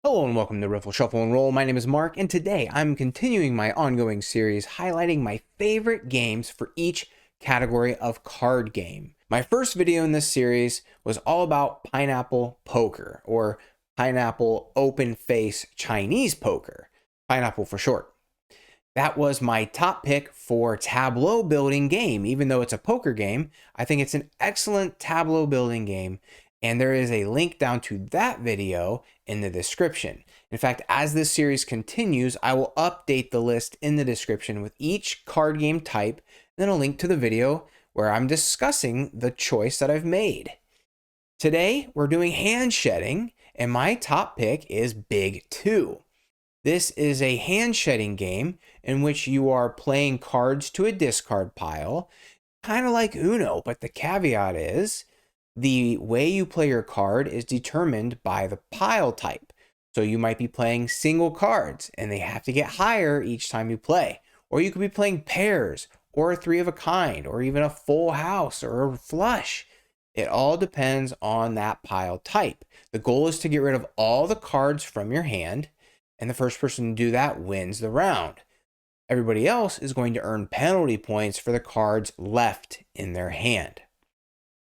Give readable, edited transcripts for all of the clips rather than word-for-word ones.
Hello and welcome to Riffle, Shuffle, and Roll. My name is Mark, and today I'm continuing my ongoing series highlighting my favorite games for each category of card game. My first video in this series was all about pineapple poker, or pineapple open face Chinese poker, pineapple for short. That was my top pick for tableau building game. Even though it's a poker game, I think it's an excellent tableau building game. And there is a link down to that video in the description. In fact, as this series continues, I will update the list in the description with each card game type, and then a link to the video where I'm discussing the choice that I've made. Today, we're doing hand shedding, and my top pick is Big Two. This is a hand shedding game in which you are playing cards to a discard pile, kind of like Uno, but the caveat is the way you play your card is determined by the pile type. So you might be playing single cards and they have to get higher each time you play. Or you could be playing pairs or a three of a kind or even a full house or a flush. It all depends on that pile type. The goal is to get rid of all the cards from your hand, and the first person to do that wins the round. Everybody else is going to earn penalty points for the cards left in their hand.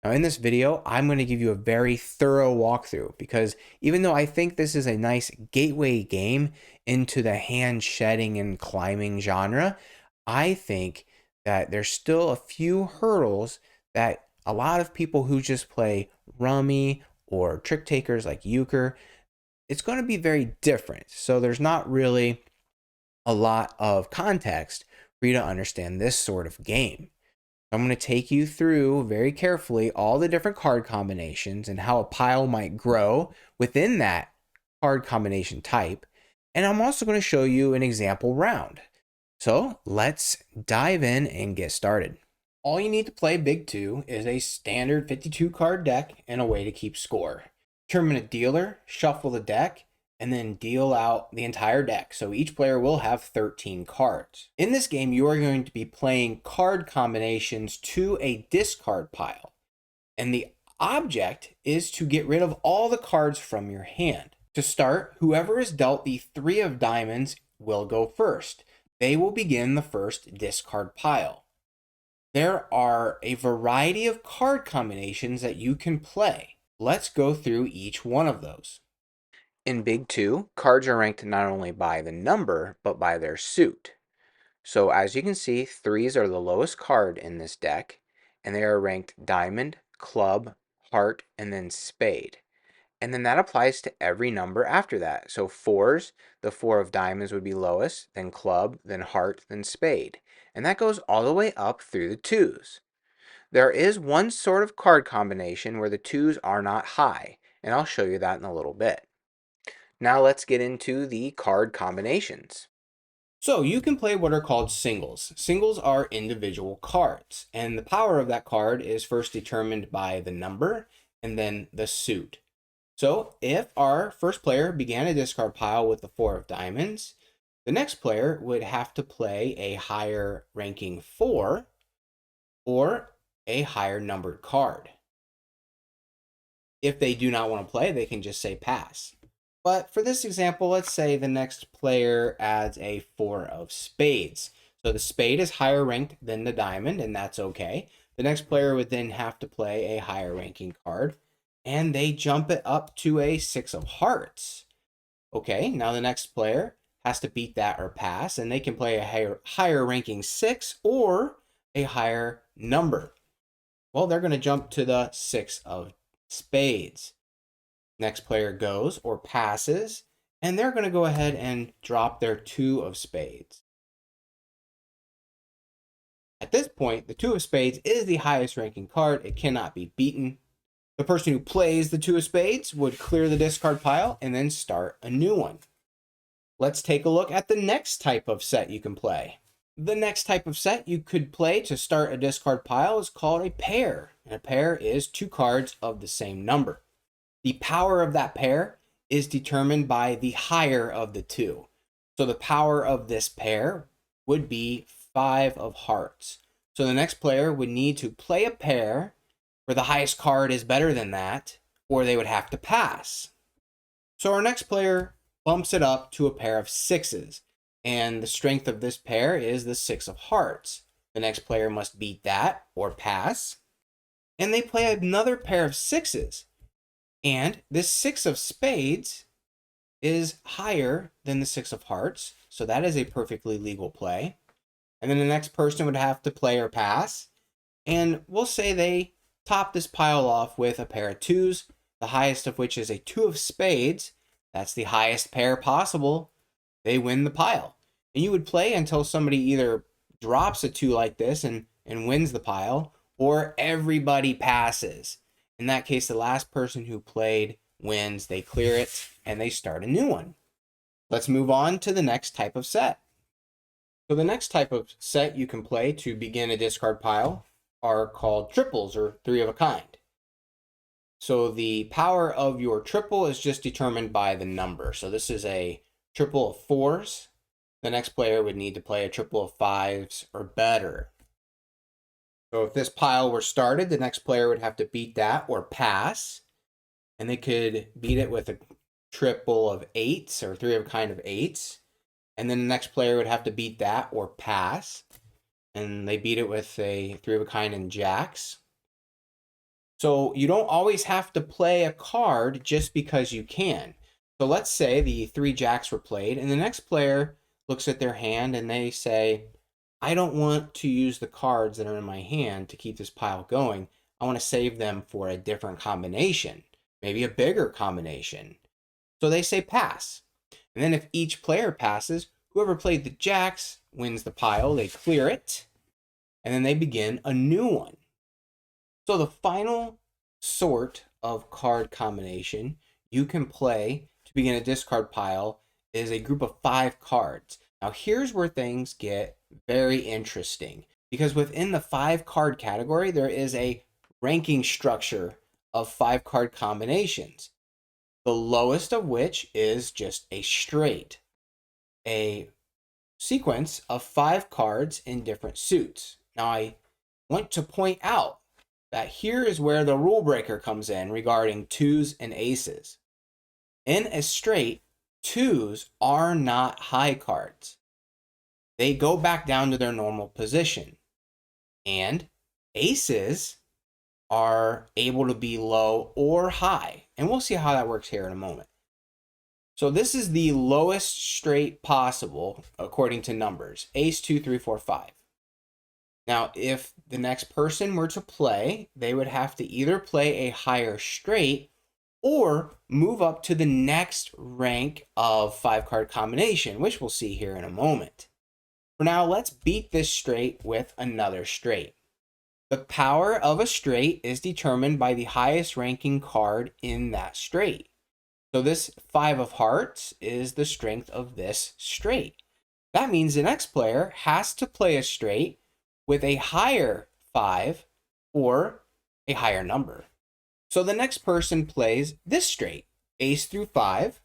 Now in this video, I'm going to give you a very thorough walkthrough because even though I think this is a nice gateway game into the hand shedding and climbing genre, I think that there's still a few hurdles that a lot of people who just play Rummy or trick takers like euchre, it's going to be very different. So there's not really a lot of context for you to understand this sort of game. I'm going to take you through very carefully all the different card combinations and how a pile might grow within that card combination type. And I'm also going to show you an example round. So let's dive in and get started. All you need to play Big Two is a standard 52 card deck and a way to keep score. Determine a dealer, shuffle the deck, and then deal out the entire deck. So each player will have 13 cards. In this game, you are going to be playing card combinations to a discard pile. And the object is to get rid of all the cards from your hand. To start, whoever is dealt the three of diamonds will go first. They will begin the first discard pile. There are a variety of card combinations that you can play. Let's go through each one of those. In Big Two, cards are ranked not only by the number, but by their suit. So as you can see, threes are the lowest card in this deck, and they are ranked diamond, club, heart, and then spade. And then that applies to every number after that. So fours, the four of diamonds would be lowest, then club, then heart, then spade. And that goes all the way up through the twos. There is one sort of card combination where the twos are not high, and I'll show you that in a little bit. Now let's get into the card combinations. So you can play what are called singles. Singles are individual cards, and the power of that card is first determined by the number and then the suit. So if our first player began a discard pile with the four of diamonds, the next player would have to play a higher ranking four or a higher numbered card. If they do not want to play, they can just say pass. But for this example, let's say the next player adds a four of spades. So the spade is higher ranked than the diamond, and that's okay. The next player would then have to play a higher ranking card, and they jump it up to a six of hearts. Okay, now the next player has to beat that or pass, and they can play a higher ranking six or a higher number. Well, they're going to jump to the six of spades. Next player goes or passes, and they're going to go ahead and drop their two of spades. At this point, the two of spades is the highest ranking card. It cannot be beaten. The person who plays the two of spades would clear the discard pile and then start a new one. Let's take a look at the next type of set you can play. The next type of set you could play to start a discard pile is called a pair. And a pair is two cards of the same number. The power of that pair is determined by the higher of the two. So the power of this pair would be five of hearts. So the next player would need to play a pair where the highest card is better than that, or they would have to pass. So our next player bumps it up to a pair of sixes. And the strength of this pair is the six of hearts. The next player must beat that or pass. And they play another pair of sixes. And this six of spades is higher than the six of hearts. So that is a perfectly legal play. And then the next person would have to play or pass. And we'll say they top this pile off with a pair of twos, the highest of which is a two of spades. That's the highest pair possible. They win the pile. And you would play until somebody either drops a two like this and wins the pile, or everybody passes. In that case, the last person who played wins. They clear it and they start a new one. Let's move on to the next type of set. So the next type of set you can play to begin a discard pile are called triples, or three of a kind. So the power of your triple is just determined by the number. So this is a triple of fours. The next player would need to play a triple of fives or better. So if this pile were started, the next player would have to beat that or pass. And they could beat it with a triple of eights, or three of a kind of eights. And then the next player would have to beat that or pass. And they beat it with a three of a kind in jacks. So you don't always have to play a card just because you can. So let's say the three jacks were played, and the next player looks at their hand and they say, I don't want to use the cards that are in my hand to keep this pile going. I want to save them for a different combination, maybe a bigger combination. So they say pass. And then if each player passes, whoever played the jacks wins the pile. They clear it, and then they begin a new one. So the final sort of card combination you can play to begin a discard pile is a group of 5 cards. Now here's where things get very interesting, because within the 5 card category, there is a ranking structure of 5 card combinations. The lowest of which is just a straight, a sequence of 5 cards in different suits. Now I want to point out that here is where the rule breaker comes in regarding twos and aces. In a straight, twos are not high cards. They go back down to their normal position. And aces are able to be low or high. And we'll see how that works here in a moment. So this is the lowest straight possible according to numbers. Ace, 2, 3, 4, 5. Now, if the next person were to play, they would have to either play a higher straight or move up to the next rank of 5 card combination, which we'll see here in a moment. For now, let's beat this straight with another straight. The power of a straight is determined by the highest ranking card in that straight. So this 5 of hearts is the strength of this straight. That means the next player has to play a straight with a higher 5 or a higher number. So the next person plays this straight, ace through 5.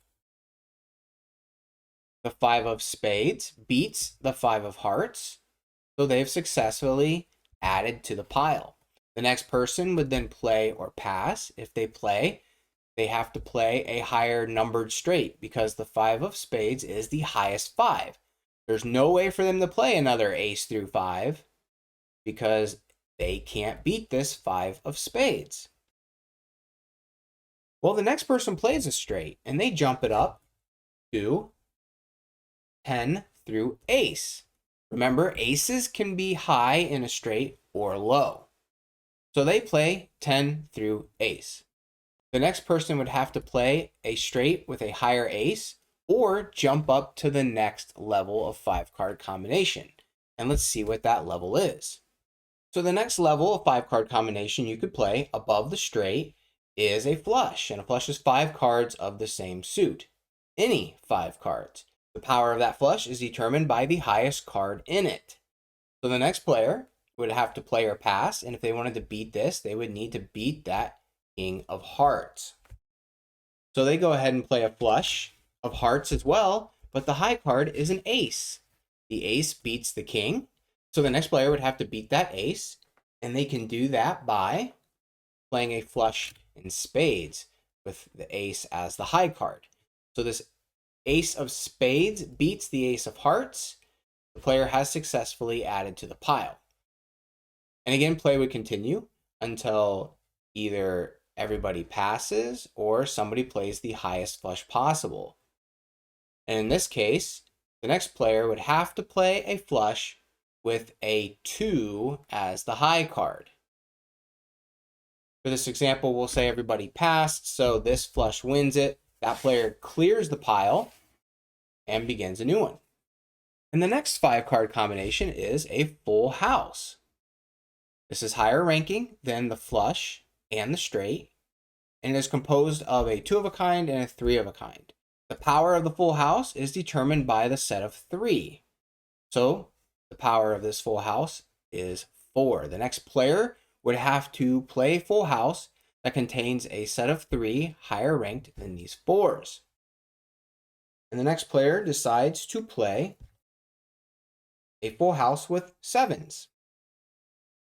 The 5 of spades beats the 5 of hearts, so they've successfully added to the pile. The next person would then play or pass. If they play, they have to play a higher numbered straight because the 5 of spades is the highest 5. There's no way for them to play another ace through 5 because they can't beat this 5 of spades. Well, the next person plays a straight, and they jump it up to 10 through ace. Remember, aces can be high in a straight or low. So they play 10 through ace. The next person would have to play a straight with a higher ace or jump up to the next level of 5 card combination. And let's see what that level is. So the next level of 5 card combination you could play above the straight is a flush. And a flush is 5 cards of the same suit. Any 5 cards. The power of that flush is determined by the highest card in it. So the next player would have to play or pass. And if they wanted to beat this, they would need to beat that king of hearts. So they go ahead and play a flush of hearts as well. But the high card is an ace. The ace beats the king. So the next player would have to beat that ace, and they can do that by playing a flush in spades with the ace as the high card. So this ace of spades beats the ace of hearts, the player has successfully added to the pile. And again, play would continue until either everybody passes or somebody plays the highest flush possible. And in this case, the next player would have to play a flush with a 2 as the high card. For this example, we'll say everybody passed, so this flush wins it. That player clears the pile and begins a new one. And the next 5-card combination is a full house. This is higher ranking than the flush and the straight, and it is composed of a 2 of a kind and a 3 of a kind. The power of the full house is determined by the set of 3. So the power of this full house is 4. The next player would have to play a full house that contains a set of 3 higher ranked than these 4s. And the next player decides to play a full house with 7s.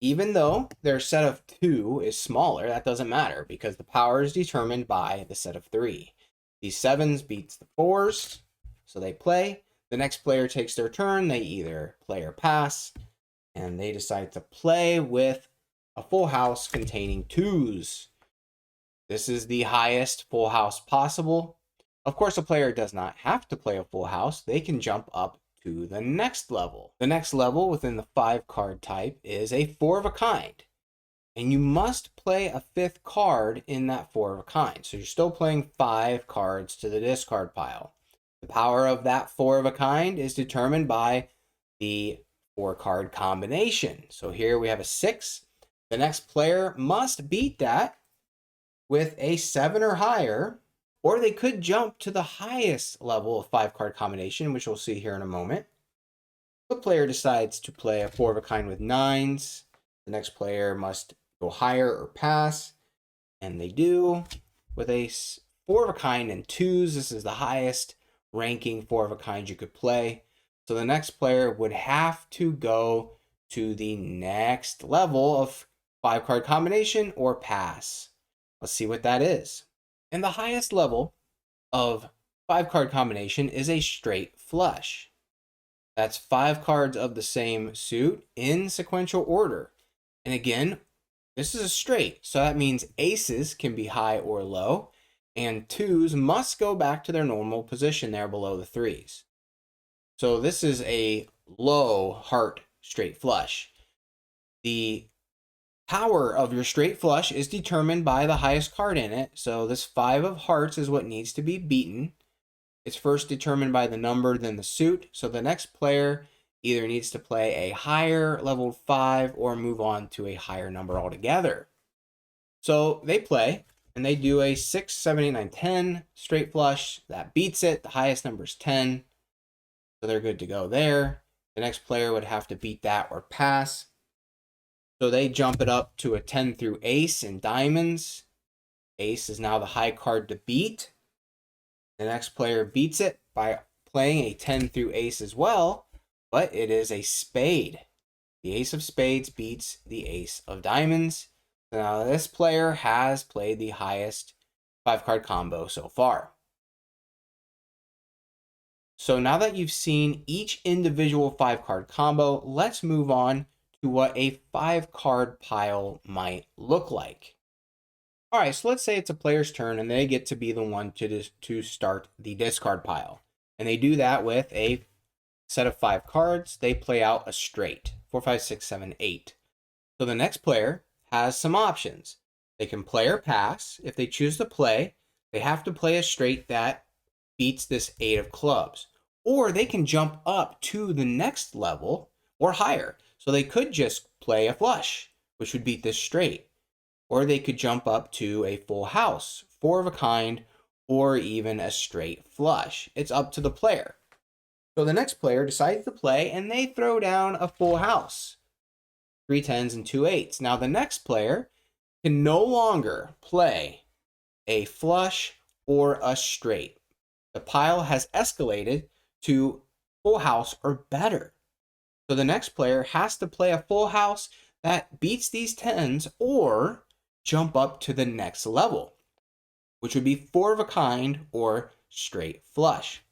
Even though their set of 2 is smaller, that doesn't matter because the power is determined by the set of 3. These 7s beats the 4s, so they play. The next player takes their turn. They either play or pass, and they decide to play with a full house containing 2s. This is the highest full house possible. Of course, a player does not have to play a full house. They can jump up to the next level. The next level within the 5-card type is a 4 of a kind. And you must play a 5th card in that 4 of a kind. So you're still playing 5 cards to the discard pile. The power of that 4 of a kind is determined by the 4-card combination. So here we have a 6. The next player must beat that with a 7 or higher, or they could jump to the highest level of 5-card combination, which we'll see here in a moment. The player decides to play a 4 of a kind with 9s. The next player must go higher or pass, and they do with a 4 of a kind and 2s. This is the highest ranking 4 of a kind you could play. So the next player would have to go to the next level of 5-card combination or pass. Let's see what that is. And the highest level of 5-card combination is a straight flush. That's 5 cards of the same suit in sequential order. And again, this is a straight, so that means aces can be high or low, and 2s must go back to their normal position there below the 3s. So this is a low heart straight flush. The power of your straight flush is determined by the highest card in it. So this 5 of hearts is what needs to be beaten. It's first determined by the number, then the suit. So the next player either needs to play a higher level 5 or move on to a higher number altogether. So they play and they do a 6, 7, 8, 9, 10 straight flush. That beats it. The highest number is 10. So they're good to go there. The next player would have to beat that or pass. So they jump it up to a 10 through ace in diamonds. Ace is now the high card to beat. The next player beats it by playing a 10 through ace as well, but it is a spade. The ace of spades beats the ace of diamonds. Now this player has played the highest 5-card combo so far. So now that you've seen each individual 5-card combo, let's move on to what a 5-card pile might look like. All right, so let's say it's a player's turn and they get to be the one to start the discard pile. And they do that with a set of 5 cards. They play out a straight, 4, 5, 6, 7, 8. So the next player has some options. They can play or pass. If they choose to play, they have to play a straight that beats this 8 of clubs. Or they can jump up to the next level or higher. So they could just play a flush, which would beat this straight. Or they could jump up to a full house, 4 of a kind, or even a straight flush. It's up to the player. So the next player decides to play and they throw down a full house, 3 10s and 2 8s. Now the next player can no longer play a flush or a straight. The pile has escalated to full house or better. So the next player has to play a full house that beats these 10s or jump up to the next level, which would be 4 of a kind or straight flush.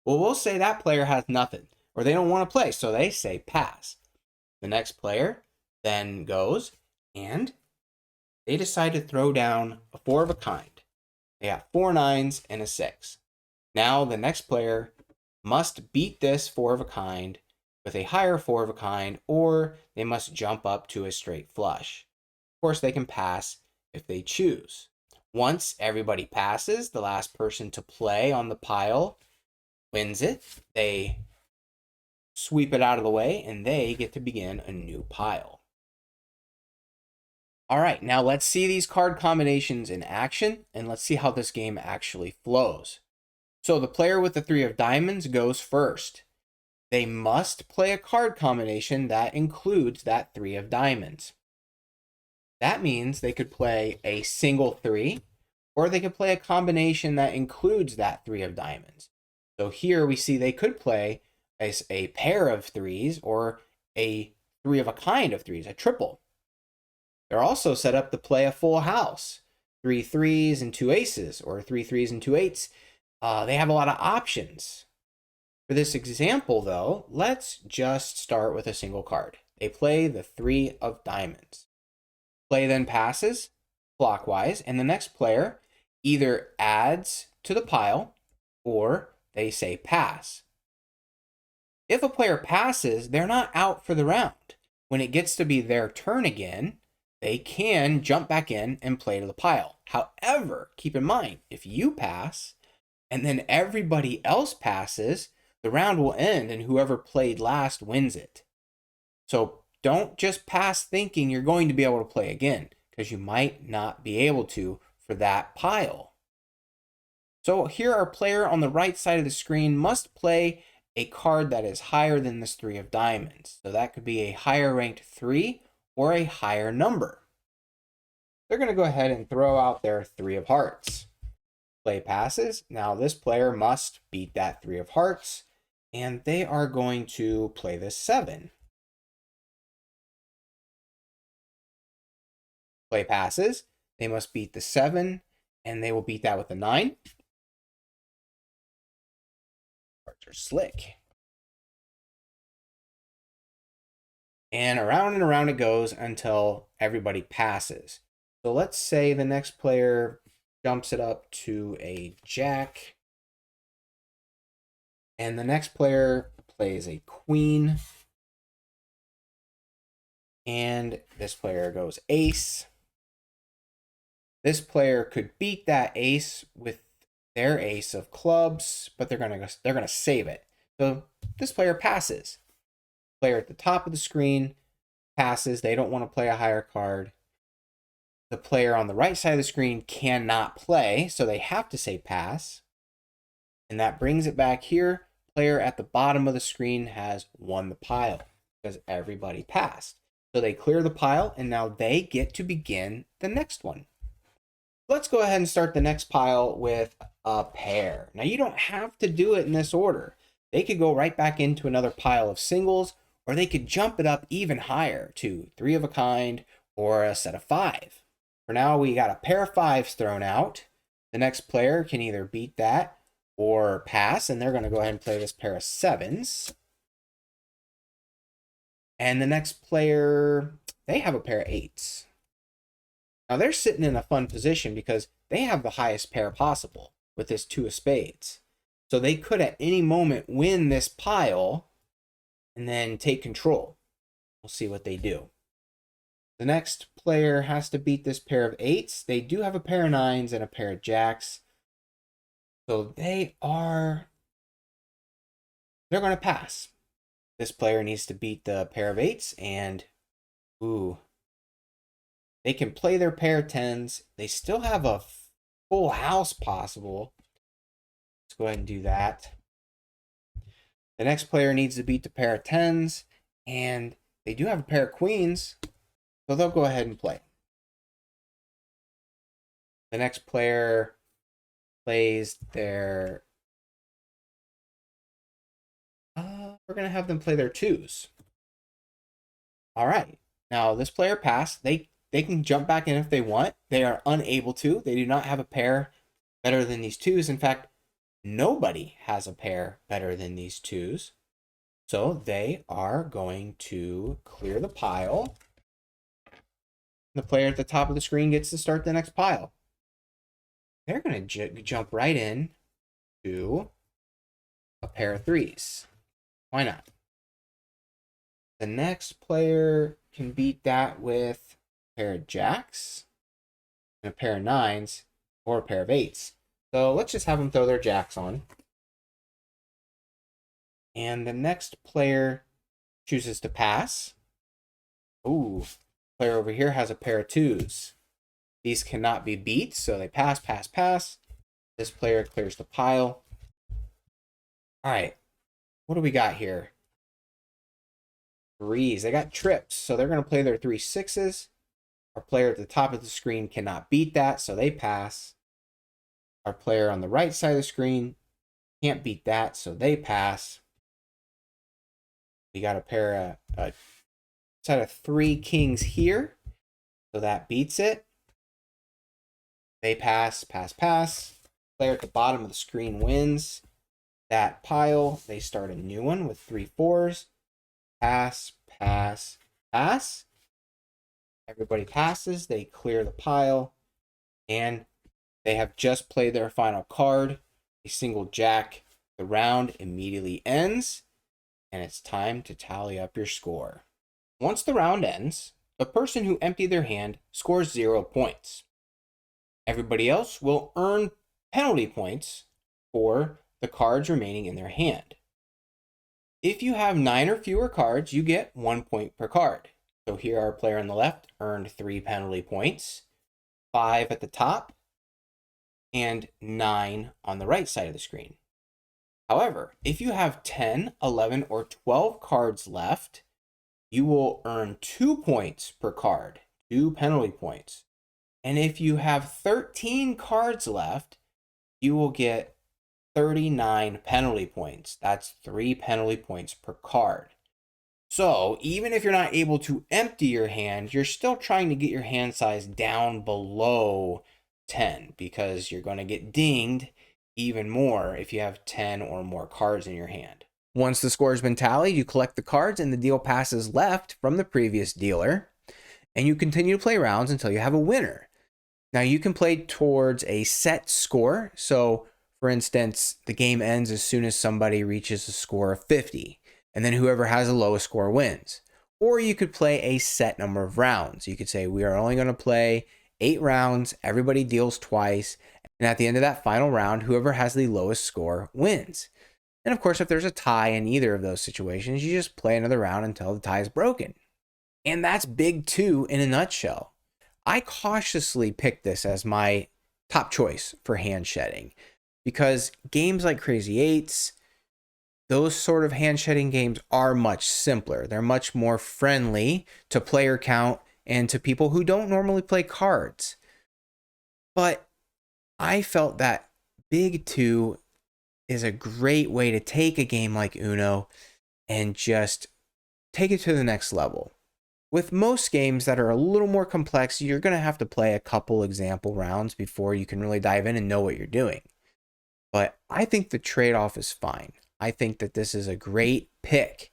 Well, we'll say that player has nothing, or they don't want to play, so they say pass. The next player then goes, and they decide to throw down a 4 of a kind. They have 4 9s and a 6. Now the next player must beat this 4 of a kind with a higher 4 of a kind, or they must jump up to a straight flush. Of course, they can pass if they choose. Once everybody passes, the last person to play on the pile wins it. They sweep it out of the way, and they get to begin a new pile. All right, now let's see these card combinations in action, and let's see how this game actually flows. So the player with the 3 of diamonds goes first. They must play a card combination that includes that 3 of diamonds. That means they could play a single 3, or they could play a combination that includes that 3 of diamonds. So here we see they could play a pair of 3s or a 3 of a kind of 3s, a triple. They're also set up to play a full house, 3 3s and 2 aces, or 3 3s and 2 8s. They have a lot of options. For this example, though, let's just start with a single card. They play the 3 of diamonds. Play then passes clockwise, and the next player either adds to the pile or they say pass. If a player passes, they're not out for the round. When it gets to be their turn again, they can jump back in and play to the pile. However, keep in mind, if you pass and then everybody else passes, the round will end and whoever played last wins it. So don't just pass thinking you're going to be able to play again, because you might not be able to for that pile. So here our player on the right side of the screen must play a card that is higher than this 3 of diamonds. So that could be a higher ranked 3 or a higher number. They're going to go ahead and throw out their 3 of hearts. Play passes. Now this player must beat that 3 of hearts, and they are going to play this 7. Play passes. They must beat the 7, and they will beat that with a 9. Cards are slick. And around it goes until everybody passes. So let's say the next player jumps it up to a jack. And the next player plays a queen. And this player goes ace. This player could beat that ace with their ace of clubs, but they're gonna save it. So this player passes. Player at the top of the screen passes. They don't want to play a higher card. The player on the right side of the screen cannot play, so they have to say pass. And that brings it back here. Player at the bottom of the screen has won the pile because everybody passed. So they clear the pile, and now they get to begin the next one. Let's go ahead and start the next pile with a pair. Now you don't have to do it in this order. They could go right back into another pile of singles, or they could jump it up even higher to 3 of a kind or a set of 5. For now, we got a pair of 5s thrown out. The next player can either beat that or pass, and they're going to go ahead and play this pair of 7s. And the next player, they have a pair of 8s. Now they're sitting in a fun position because they have the highest pair possible with this 2 of spades. So they could at any moment win this pile and then take control. We'll see what they do. The next player has to beat this pair of 8s. They do have a pair of 9s and a pair of jacks. So they're going to pass. This player needs to beat the pair of 8s, and they can play their pair of 10s. They still have a full house possible. Let's go ahead and do that. The next player needs to beat the pair of 10s, and they do have a pair of queens, so they'll go ahead and play. The next player plays their... we're going to have them play their 2s. All right. Now, this player passed. They can jump back in if they want. They are unable to. They do not have a pair better than these 2s. In fact, nobody has a pair better than these twos. So they are going to clear the pile. The player at the top of the screen gets to start the next pile. They're going to jump right in to a pair of threes. Why not? The next player can beat that with a pair of jacks, and a pair of nines, or a pair of eights. So let's just have them throw their jacks on. And the next player chooses to pass. Ooh, player over here has a pair of twos. These cannot be beat, so they pass, pass, pass. This player clears the pile. All right, what do we got here? Threes. They got trips, so they're going to play their 3 sixes. Our player at the top of the screen cannot beat that, so they pass. Our player on the right side of the screen can't beat that, so they pass. We got a set of 3 kings here, so that beats it. They pass, pass, pass. Player at the bottom of the screen wins that pile. They start a new one with 3 fours. Pass, pass, pass. Everybody passes. They clear the pile. And they have just played their final card. A single jack. The round immediately ends. And it's time to tally up your score. Once the round ends, the person who emptied their hand scores 0 points. Everybody else will earn penalty points for the cards remaining in their hand. If you have 9 or fewer cards, you get 1 point per card. So here our player on the left earned 3 penalty points, 5 at the top, and 9 on the right side of the screen. However, if you have 10, 11, or 12 cards left, you will earn 2 points per card, 2 penalty points. And if you have 13 cards left, you will get 39 penalty points. That's 3 penalty points per card. So even if you're not able to empty your hand, you're still trying to get your hand size down below 10 because you're going to get dinged even more if you have 10 or more cards in your hand. Once the score has been tallied, you collect the cards and the deal passes left from the previous dealer, and you continue to play rounds until you have a winner. Now you can play towards a set score. So for instance, the game ends as soon as somebody reaches a score of 50, and then whoever has the lowest score wins. Or you could play a set number of rounds. You could say we are only going to play 8 rounds, everybody deals twice, and at the end of that final round, whoever has the lowest score wins. And of course, if there's a tie in either of those situations, you just play another round until the tie is broken. And that's Big 2 in a nutshell. I cautiously picked this as my top choice for hand shedding because games like Crazy Eights, those sort of hand shedding games are much simpler. They're much more friendly to player count and to people who don't normally play cards. But I felt that Big 2 is a great way to take a game like Uno and just take it to the next level. With most games that are a little more complex, you're going to have to play a couple example rounds before you can really dive in and know what you're doing. But I think the trade-off is fine. I think that this is a great pick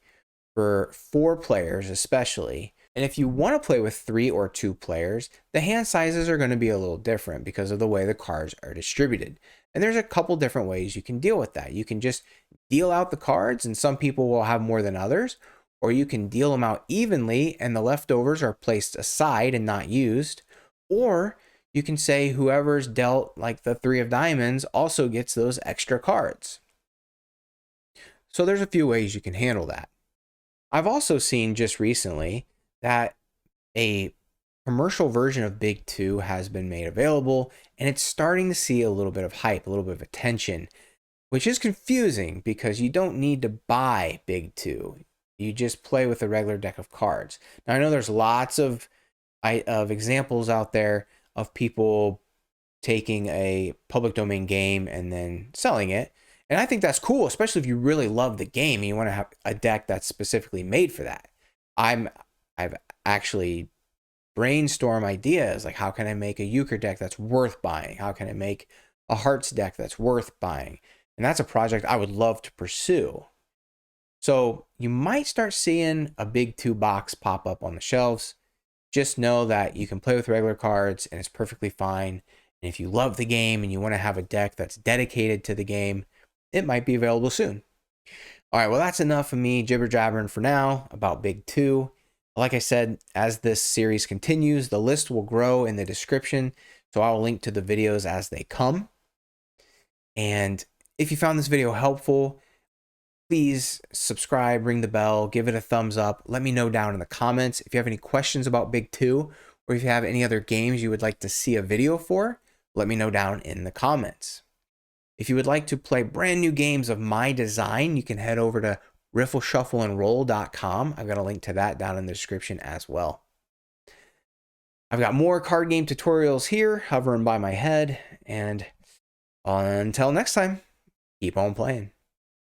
for 4 players especially. And if you want to play with 3 or 2 players, the hand sizes are going to be a little different because of the way the cards are distributed. And there's a couple different ways you can deal with that. You can just deal out the cards, and some people will have more than others. Or you can deal them out evenly and the leftovers are placed aside and not used. Or you can say whoever's dealt like the 3 of diamonds also gets those extra cards. So there's a few ways you can handle that. I've also seen just recently that a commercial version of Big 2 has been made available, and it's starting to see a little bit of hype, a little bit of attention, which is confusing because you don't need to buy Big 2. You just play with a regular deck of cards. Now, I know there's lots of examples out there of people taking a public domain game and then selling it. And I think that's cool, especially if you really love the game and you want to have a deck that's specifically made for that. I've actually brainstormed ideas like how can I make a euchre deck that's worth buying? How can I make a hearts deck that's worth buying? And that's a project I would love to pursue. So you might start seeing a Big 2 box pop up on the shelves. Just know that you can play with regular cards and it's perfectly fine. And if you love the game and you want to have a deck that's dedicated to the game, it might be available soon. All right, well, that's enough of me jibber jabbering for now about Big 2. Like I said, as this series continues, the list will grow in the description, so I'll link to the videos as they come. And if you found this video helpful, please subscribe, ring the bell, give it a thumbs up. Let me know down in the comments if you have any questions about Big 2, or if you have any other games you would like to see a video for, let me know down in the comments. If you would like to play brand new games of my design, you can head over to riffleshuffleandroll.com. I've got a link to that down in the description as well. I've got more card game tutorials here hovering by my head, and until next time, keep on playing.